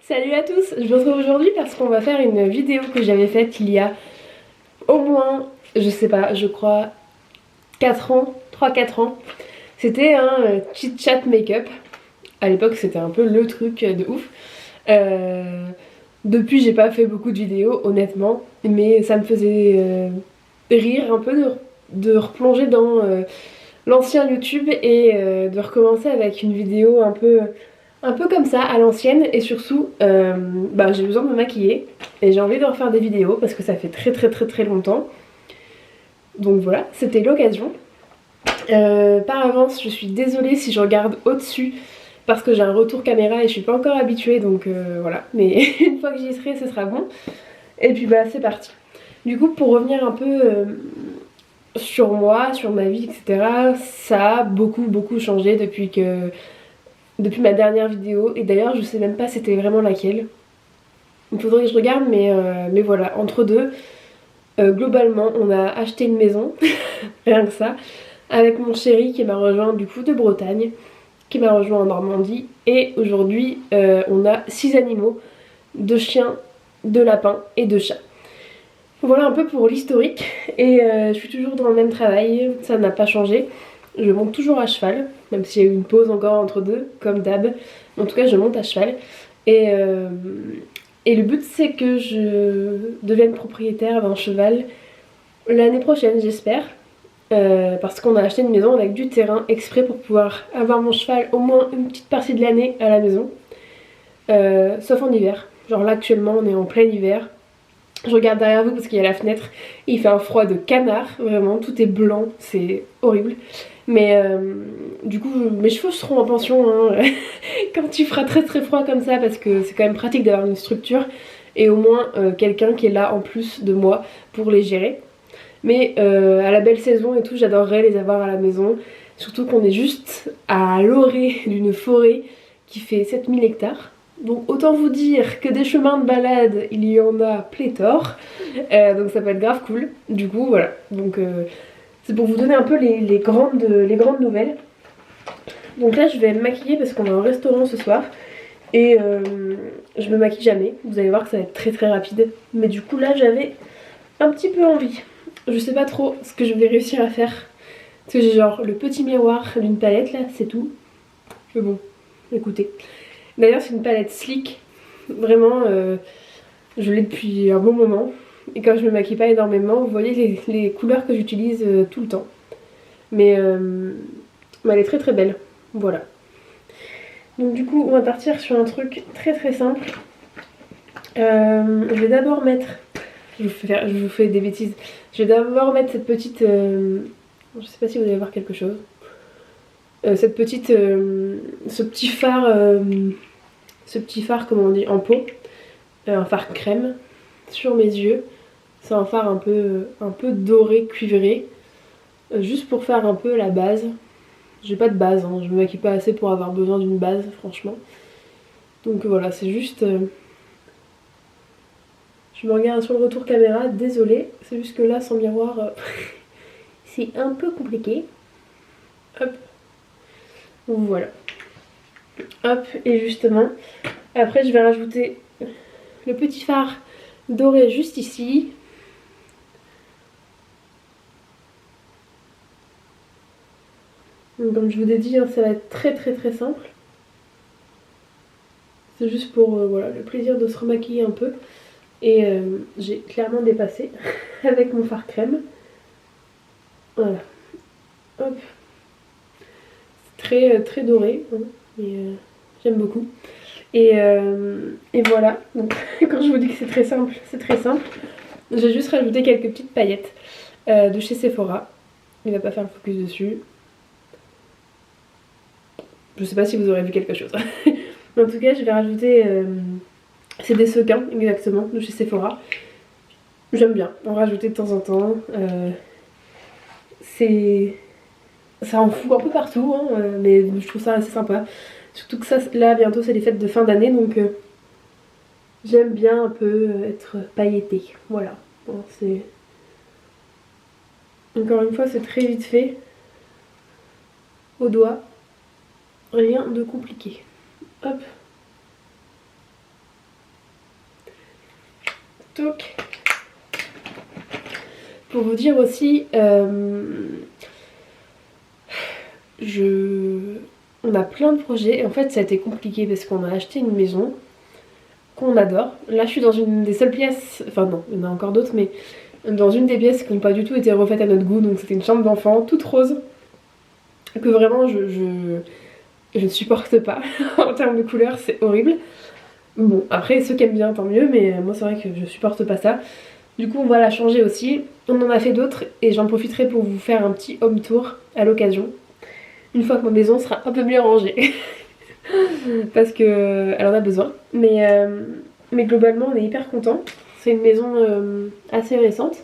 Salut à tous, je vous retrouve aujourd'hui parce qu'on va faire une vidéo que j'avais faite il y a au moins, je sais pas, je crois 4 ans, 3-4 ans. C'était un chit chat make-up. À l'époque c'était un peu le truc de ouf. Depuis j'ai pas fait beaucoup de vidéos honnêtement, mais ça me faisait rire un peu de replonger dans l'ancien YouTube et de recommencer avec une vidéo un peu comme ça à l'ancienne. Et surtout j'ai besoin de me maquiller et j'ai envie de refaire des vidéos parce que ça fait très longtemps, donc voilà, c'était l'occasion. Par avance je suis désolée si je regarde au-dessus parce que j'ai un retour caméra et je suis pas encore habituée, donc voilà, mais une fois que j'y serai ce sera bon. Et puis bah c'est parti. Du coup, pour revenir un peu sur moi, sur ma vie, etc., ça a beaucoup changé depuis ma dernière vidéo. Et d'ailleurs je sais même pas c'était vraiment laquelle. Il faudrait que je regarde, mais voilà, entre deux, globalement on a acheté une maison, rien que ça, avec mon chéri qui m'a rejoint du coup de Bretagne, qui m'a rejoint en Normandie. Et aujourd'hui on a 6 animaux, 2 chiens, 2 lapins et 2 chats. Voilà un peu pour l'historique. Et je suis toujours dans le même travail, ça n'a pas changé. Je monte toujours à cheval, même s'il y a eu une pause encore entre deux, comme d'hab. En tout cas, je monte à cheval. Et le but, c'est que je devienne propriétaire d'un cheval l'année prochaine, j'espère. Parce qu'on a acheté une maison avec du terrain exprès pour pouvoir avoir mon cheval au moins une petite partie de l'année à la maison. Sauf en hiver. Genre là, actuellement, on est en plein hiver. Je regarde derrière vous parce qu'il y a la fenêtre. Il fait un froid de canard, vraiment, tout est blanc, c'est horrible. Mais du coup, mes cheveux seront en pension hein, quand il fera très froid comme ça, parce que c'est quand même pratique d'avoir une structure et au moins quelqu'un qui est là en plus de moi pour les gérer. Mais à la belle saison et tout, j'adorerais les avoir à la maison. Surtout qu'on est juste à l'orée d'une forêt qui fait 7000 hectares. Donc autant vous dire que des chemins de balade, il y en a pléthore. Donc ça peut être grave cool. Du coup voilà, donc c'est pour vous donner un peu les grandes nouvelles. Donc là je vais me maquiller parce qu'on est au restaurant ce soir. Et je me maquille jamais, vous allez voir que ça va être très rapide. Mais du coup là j'avais un petit peu envie. Je sais pas trop ce que je vais réussir à faire. Parce que j'ai genre le petit miroir d'une palette là, c'est tout. Mais bon, écoutez. D'ailleurs c'est une palette Sleek, vraiment je l'ai depuis un bon moment. Et comme je me maquille pas énormément, vous voyez les couleurs que j'utilise tout le temps. Mais elle est très belle, voilà. Donc du coup on va partir sur un truc très simple. Je vais d'abord mettre, je vous fais des bêtises, je vais d'abord mettre cette petite, je sais pas si vous allez voir quelque chose. Ce petit phare, comment on dit, en pot, un phare crème sur mes yeux. C'est un phare un peu doré, cuivré, juste pour faire un peu la base. J'ai pas de base, hein. Je me maquille pas assez pour avoir besoin d'une base, franchement. Donc voilà, c'est juste... Je me regarde sur le retour caméra, désolée, c'est juste que là, sans miroir, c'est un peu compliqué. Hop. Voilà. Hop, et justement, après je vais rajouter le petit phare doré juste ici. Donc, comme je vous ai dit, hein, ça va être très simple. C'est juste pour voilà, le plaisir de se remaquiller un peu. Et j'ai clairement dépassé avec mon fard crème. Voilà. Hop. Très doré, hein, mais j'aime beaucoup. Et voilà, donc quand je vous dis que c'est très simple, c'est très simple. J'ai juste rajouté quelques petites paillettes de chez Sephora. Il va pas faire le focus dessus. Je sais pas si vous aurez vu quelque chose. En tout cas, je vais rajouter... c'est des sequins, exactement, de chez Sephora. J'aime bien en rajouter de temps en temps. Ça en fout un peu partout, hein, mais je trouve ça assez sympa. Surtout que ça, là, bientôt, c'est les fêtes de fin d'année, donc j'aime bien un peu être pailletée. Voilà. Bon, c'est... Encore une fois, c'est très vite fait. Au doigt. Rien de compliqué. Hop. Donc, pour vous dire aussi, on a plein de projets. Et en fait, ça a été compliqué parce qu'on a acheté une maison qu'on adore. Là, je suis dans une des seules pièces, enfin non, il y en a encore d'autres, mais dans une des pièces qui n'ont pas du tout été refaites à notre goût. Donc c'était une chambre d'enfant, toute rose, que vraiment je ne supporte pas. En termes de couleur, c'est horrible. Bon, après, ceux qui aiment bien, tant mieux, mais moi, c'est vrai que je supporte pas ça. Du coup, on va la changer aussi. On en a fait d'autres et j'en profiterai pour vous faire un petit home tour à l'occasion. Une fois que ma maison sera un peu mieux rangée. Parce qu'elle en a besoin. Mais globalement, on est hyper content. C'est une maison assez récente.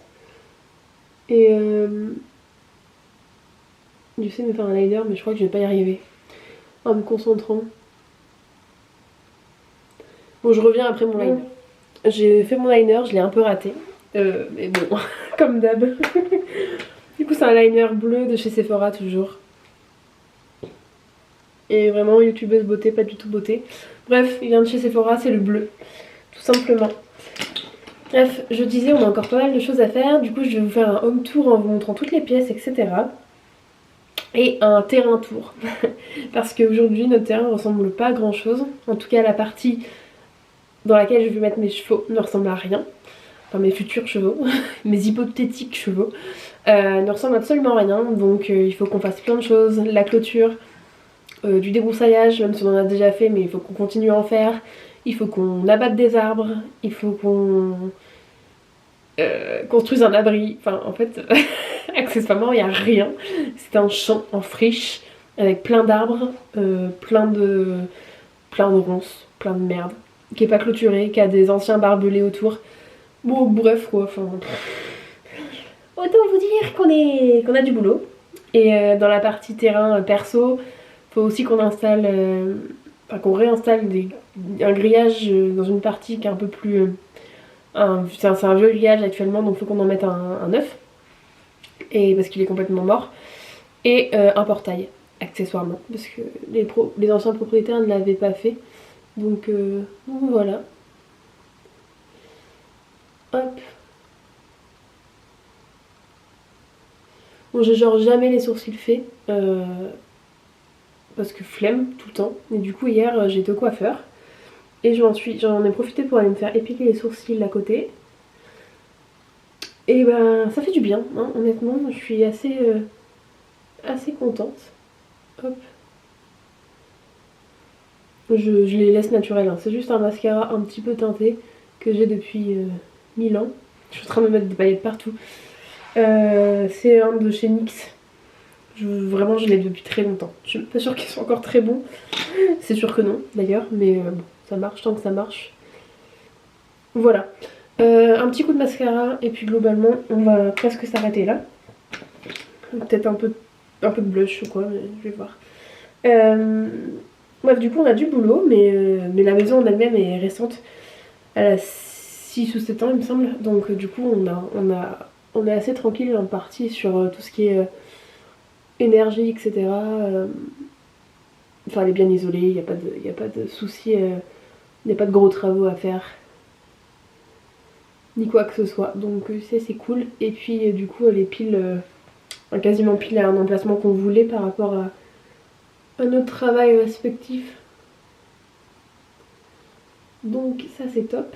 Et j'essaie de me faire un liner, mais je crois que je vais pas y arriver. En me concentrant. Bon, je reviens après mon liner. J'ai fait mon liner, je l'ai un peu raté. Mais bon, comme d'hab. Du coup, c'est un liner bleu de chez Sephora, toujours. Et vraiment, youtubeuse beauté, pas du tout beauté. Bref, il vient de chez Sephora, c'est le bleu. Tout simplement. Bref, je disais, on a encore pas mal de choses à faire. Du coup, je vais vous faire un home tour en vous montrant toutes les pièces, etc. Et un terrain tour. Parce qu'aujourd'hui, notre terrain ne ressemble pas à grand chose. En tout cas, la partie dans laquelle je vais mettre mes chevaux ne ressemble à rien. Enfin, mes futurs chevaux, mes hypothétiques chevaux, ne ressemblent absolument à rien. Donc, il faut qu'on fasse plein de choses. La clôture, du débroussaillage, même si on en a déjà fait, mais il faut qu'on continue à en faire. Il faut qu'on abatte des arbres. Il faut qu'on construise un abri. Enfin, en fait, accessoirement, il n'y a rien. C'est un champ en friche avec plein d'arbres, plein de ronces, plein de merde, qui est pas clôturé, qui a des anciens barbelés autour. Bon, bref quoi, enfin... Autant vous dire qu'on a du boulot. Et dans la partie terrain perso, faut aussi qu'on installe... Enfin, qu'on réinstalle un grillage dans une partie qui est un peu plus... c'est un vieux grillage actuellement, donc il faut qu'on en mette un neuf. Et parce qu'il est complètement mort. Et un portail, accessoirement. Parce que les anciens propriétaires ne l'avaient pas fait. Donc voilà. Hop. Bon, j'ai genre jamais les sourcils faits. Parce que flemme tout le temps. Et du coup, hier, j'étais au coiffeur. Et j'en ai profité pour aller me faire épiler les sourcils à côté. Et ben, ça fait du bien, hein, honnêtement. Je suis assez contente. Hop. Je les laisse naturels. Hein. C'est juste un mascara un petit peu teinté que j'ai depuis 1000 ans. Je suis en train de me mettre des paillettes partout. C'est un de chez NYX. Vraiment, je l'ai depuis très longtemps. Je suis pas sûre qu'ils soient encore très bons. C'est sûr que non, d'ailleurs. Mais bon, ça marche tant que ça marche. Voilà. Un petit coup de mascara. Et puis globalement, on va presque s'arrêter là. Peut-être un peu de blush ou quoi, mais je vais voir. Bref, du coup, on a du boulot. Mais la maison en elle-même est récente. Elle a 6 ou 7 ans, il me semble. Donc du coup, on est assez tranquille en partie sur tout ce qui est... énergie, etc. Enfin, elle est bien isolée, il n'y a pas de soucis, il n'y a pas de gros travaux à faire, ni quoi que ce soit. Donc c'est cool. Et puis du coup, elle est pile, quasiment pile à un emplacement qu'on voulait par rapport à notre travail respectif. Donc ça c'est top.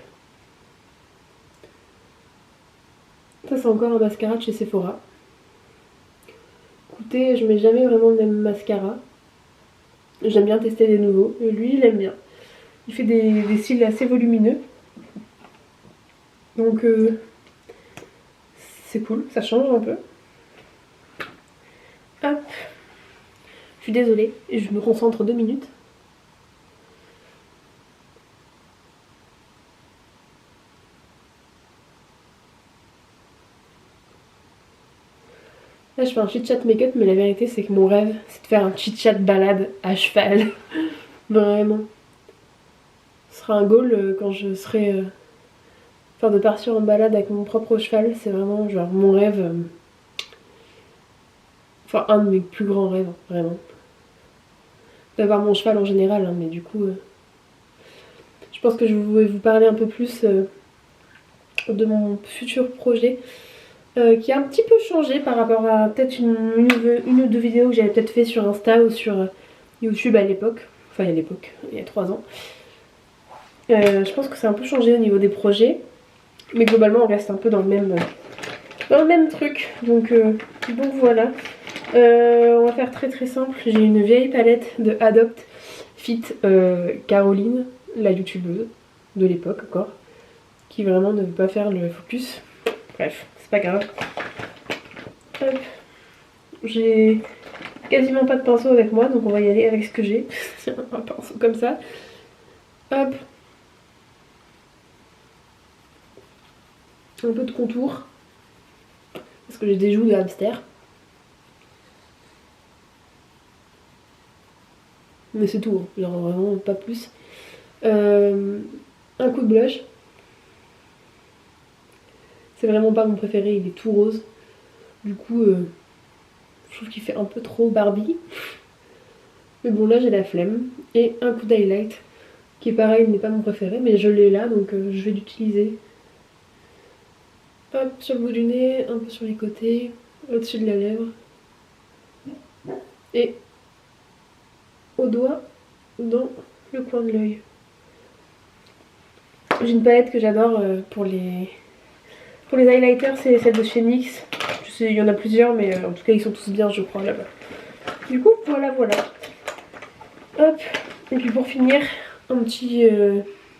Ça c'est encore un mascara de chez Sephora. Écoutez, je mets jamais vraiment le même mascara. J'aime bien tester des nouveaux. Et lui, il aime bien. Il fait des cils assez volumineux. Donc, c'est cool. Ça change un peu. Hop. Je suis désolée. Je me concentre 2 minutes. Là, je fais un chit-chat make-up, mais la vérité, c'est que mon rêve, c'est de faire un chit-chat balade à cheval. Vraiment. Ce sera un goal quand je serai... Enfin, de partir en balade avec mon propre cheval, c'est vraiment genre mon rêve. Enfin, un de mes plus grands rêves, vraiment. D'avoir mon cheval en général, hein, mais du coup... je pense que je vais vous parler un peu plus de mon futur projet qui a un petit peu changé par rapport à peut-être une ou deux vidéos que j'avais peut-être fait sur Insta ou sur YouTube à l'époque. Enfin à l'époque, il y a 3 ans. Je pense que c'est un peu changé au niveau des projets. Mais globalement on reste un peu dans le même truc. Donc voilà. On va faire très très simple. J'ai une vieille palette de Adopt Fit Caroline, la youtubeuse de l'époque encore, qui vraiment ne veut pas faire le focus. Bref, c'est pas grave. Hop. J'ai quasiment pas de pinceau avec moi, donc on va y aller avec ce que j'ai. Un pinceau comme ça. Hop. Un peu de contour. Parce que j'ai des joues de hamster. Mais c'est tout, hein. Genre vraiment pas plus. Un coup de blush. C'est vraiment pas mon préféré, il est tout rose. Du coup, je trouve qu'il fait un peu trop Barbie. Mais bon, là j'ai la flemme. Et un coup d'highlight, qui est pareil, n'est pas mon préféré, mais je l'ai là, donc je vais l'utiliser. Hop, sur le bout du nez, un peu sur les côtés, au-dessus de la lèvre. Et au doigt, dans le coin de l'œil. J'ai une palette que j'adore pour les highlighters, c'est celle de chez NYX. Je sais, il y en a plusieurs, mais en tout cas ils sont tous bien, je crois, là-bas. Du coup, voilà. Hop, et puis pour finir, un petit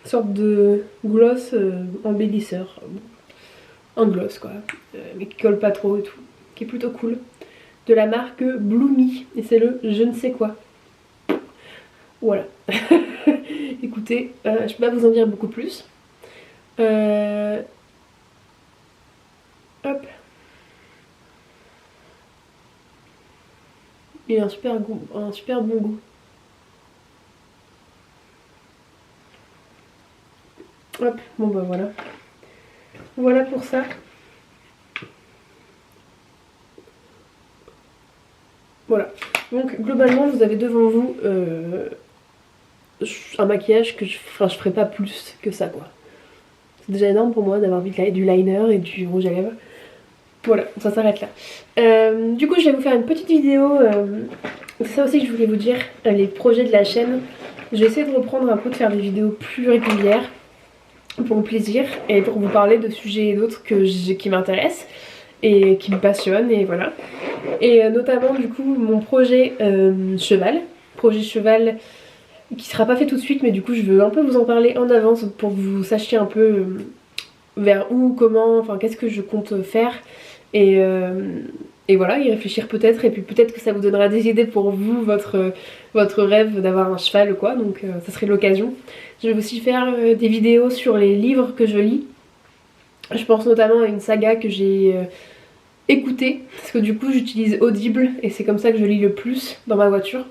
sorte de gloss embellisseur. Un gloss quoi, mais qui colle pas trop et tout, qui est plutôt cool. De la marque Bloomy, et c'est le je ne sais quoi. Voilà. Écoutez, je peux pas vous en dire beaucoup plus. Hop. Il a un super bon goût. Hop, bon bah voilà. Voilà pour ça. Voilà. Donc globalement vous avez devant vous un maquillage que je ferai pas plus que ça quoi. C'est déjà énorme pour moi d'avoir du liner et du rouge à lèvres. Voilà, ça s'arrête là. Du coup je vais vous faire une petite vidéo. C'est ça aussi que je voulais vous dire, les projets de la chaîne. Je vais essayer de reprendre un peu, de faire des vidéos plus régulières pour le plaisir et pour vous parler de sujets et d'autres qui m'intéressent et qui me passionnent et voilà. Et notamment du coup mon projet cheval. Projet cheval qui sera pas fait tout de suite, mais du coup je veux un peu vous en parler en avance pour que vous sachiez un peu vers où, comment, enfin qu'est-ce que je compte faire et voilà, y réfléchir peut-être, et puis peut-être que ça vous donnera des idées pour vous, votre rêve d'avoir un cheval ou quoi, donc ça serait l'occasion. Je vais aussi faire des vidéos sur les livres que je lis. Je pense notamment à une saga que j'ai écoutée, parce que du coup j'utilise Audible, et c'est comme ça que je lis le plus dans ma voiture,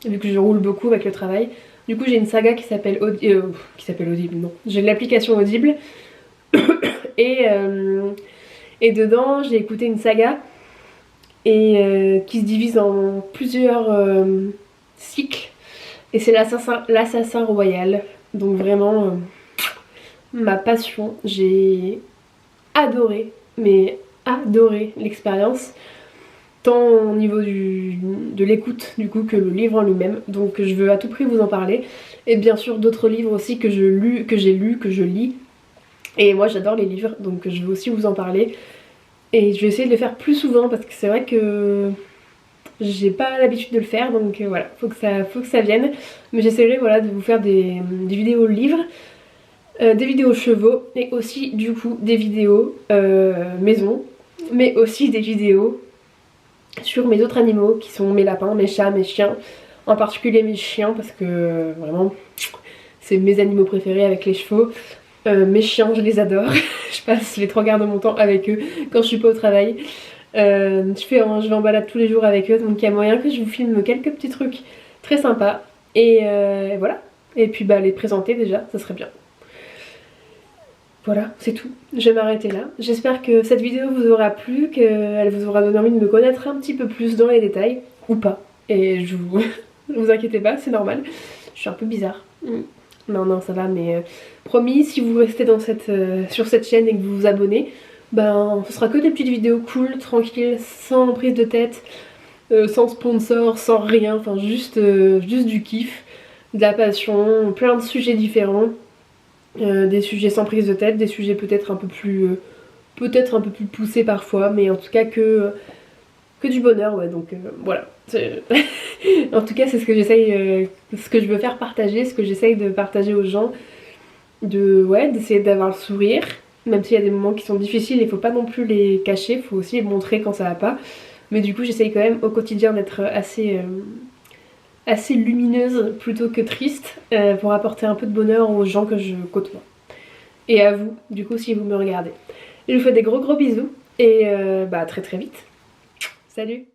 vu que je roule beaucoup avec le travail. Du coup j'ai une saga qui s'appelle Audible, non. J'ai l'application Audible, et dedans j'ai écouté une saga et qui se divise en plusieurs cycles, et c'est l'Assassin Royal. Donc vraiment ma passion, j'ai adoré, mais adoré l'expérience, tant au niveau de l'écoute du coup que le livre en lui-même. Donc je veux à tout prix vous en parler, et bien sûr d'autres livres aussi que j'ai lus, que je lis. Et moi j'adore les livres, donc je veux aussi vous en parler. Et je vais essayer de le faire plus souvent, parce que c'est vrai que j'ai pas l'habitude de le faire, donc voilà, faut que ça vienne. Mais j'essaierai voilà, de vous faire des vidéos livres, des vidéos chevaux, et aussi du coup des vidéos maison, mais aussi des vidéos sur mes autres animaux qui sont mes lapins, mes chats, mes chiens, en particulier mes chiens, parce que vraiment c'est mes animaux préférés avec les chevaux. Mes chiens, je les adore. Je passe les 3 quarts de mon temps avec eux quand je suis pas au travail. Je vais en balade tous les jours avec eux, donc il y a moyen que je vous filme quelques petits trucs très sympas. Et voilà. Et puis bah les présenter déjà, ça serait bien. Voilà, c'est tout. Je vais m'arrêter là. J'espère que cette vidéo vous aura plu, qu'elle vous aura donné envie de me connaître un petit peu plus dans les détails, ou pas. Et je vous inquiétez pas, c'est normal. Je suis un peu bizarre. Non, ça va, mais promis, si vous restez dans sur cette chaîne et que vous vous abonnez, ben ce sera que des petites vidéos cool, tranquilles, sans prise de tête, sans sponsor, sans rien, enfin juste du kiff, de la passion, plein de sujets différents, des sujets sans prise de tête, des sujets peut-être un peu plus poussés parfois, mais en tout cas que du bonheur, ouais, donc voilà. En tout cas c'est ce que j'essaye, ce que je veux faire partager, ce que j'essaye de partager aux gens, d'essayer d'avoir le sourire, même s'il y a des moments qui sont difficiles, il faut pas non plus les cacher, il faut aussi les montrer quand ça va pas, mais du coup j'essaye quand même au quotidien d'être assez lumineuse plutôt que triste, pour apporter un peu de bonheur aux gens que je côtoie. Et à vous, du coup, si vous me regardez. Je vous fais des gros bisous, et à très très vite. Salut!